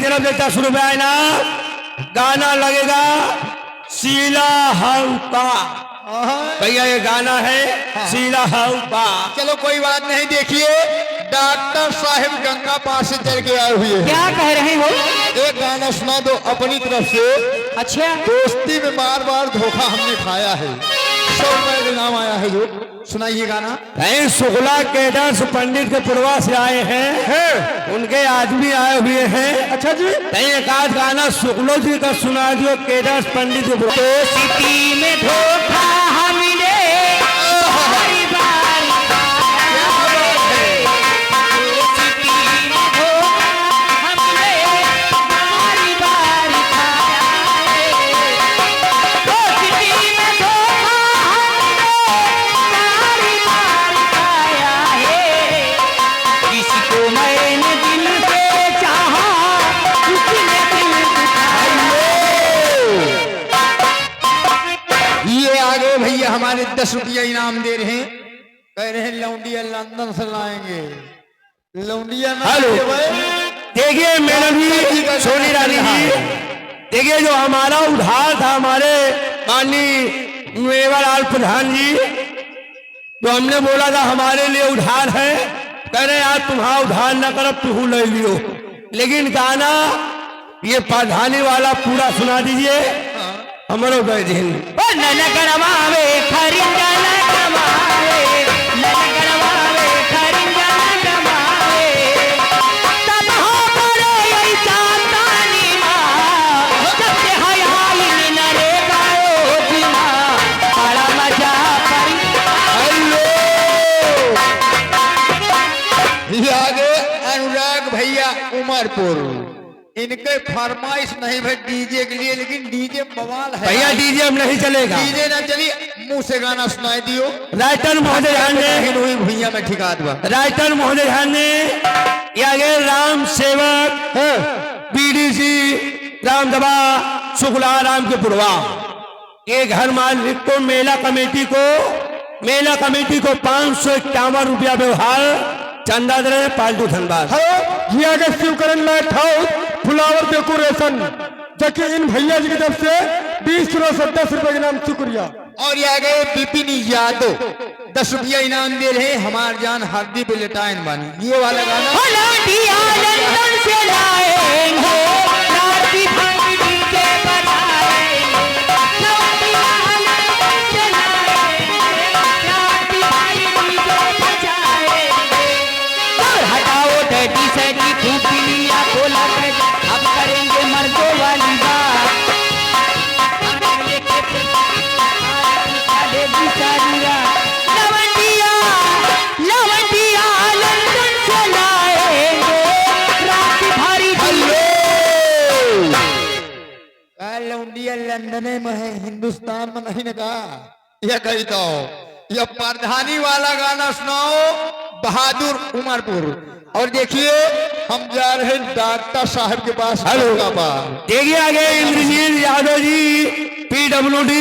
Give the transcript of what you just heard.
तरफ से 10 रुपया इनाम। गाना लगेगा शीला हौका। भैया ये गाना है शीला हौका। चलो कोई बात नहीं। देखिए डॉक्टर साहब गंगा पार से चल के आए हुए हैं। क्या कह रहे हो? एक गाना सुना दो अपनी तरफ से। अच्छा, दोस्ती में बार बार धोखा हमने खाया है, 100 रुपए का नाम आया है। जो सुनाइए गाना। शुक्ला केदार पंडित के पूर्वा से आए हैं, उनके आदमी आए हुए हैं। अच्छा जी, एक आध गाना शुक्लो जी का सुना दियो केदार पंडित के पूर्वा। दोस्ती में धोखा हमने बारी बारी खाया है। दोस्ती में धोखा हमने बारी बारी खाया है। दोस्ती में धोखा हमने बारी बारी खाया है। किसी को मैंने दिल से चाहा, उसने दिल दुखाया। ये आगे भैया हमारे 10 रुपया इनाम दे रहे हैं। कह रहे हैं लौंडिया लंदन से लाएंगे। लौंडिया ना हेलो। लाएंगे भाई। देखिए मैडम जी, सोनी रानी जी, देखिए जो हमारा उधार था हमारे माननीय मेवालाल प्रधान जी, जो हमने बोला था हमारे लिए उधार है, कह रहे यार तुम्हारा उधार न कर, तू ले लियो। लेकिन गाना ये प्रधानी वाला पूरा सुना दीजिए हमारो गए दिन। नन करवावे खरिंजा न कमावे, नन करवावे खरिंजा न कमावे। तब हो पड़े ऐसा तानी माँ, जब से हयाई न रे गायो दिना, बड़ा मजा पड़ी। ये आगे अनुराग भैया उमरपुर। इनके फरमाइश नहीं भाई डीजे के लिए, लेकिन डीजे बवाल है भैया डीजे हम नहीं चलेगा। डीजे ना चली, मुंह से गाना सुनाई दियो। राइटर महोदय ने हुई भैया में ठिका दवा। राइटर महोदय ने ये आगे राम सेवक बीडीसी राम दबा शुक्ला राम के पूर्वा ये घर मालिक को मेला कमेटी को 551 रुपया व्यवहार चंदा दे रहे पाल्टू Dhanbad. Hello, Shivkaran light house flower decoration, जबकि इन भैया जी की तरफ से 20 किलो से 10 रुपए के नाम शुक्रिया। और ये आ गए बिपिन यादव 10 रुपया इनाम दे रहे। हमार जान हरदी पे लेटाइन बानी। ये वाला गाना अब करेंगे मर्दों वाली बात। लवंडिया लवंडिया लंदन से लाएंगे, रात भरी लौंडिया लंदन में है, हिंदुस्तान में नहीं ना। यह कही तो यह प्रधानी वाला गाना सुनाओ बहादुर उमरपुर। और देखिए हम जा रहे हैं डॉक्टर साहब के पास। हेलो, का पास देखिए आगे इंद्रजीत यादव जी PWD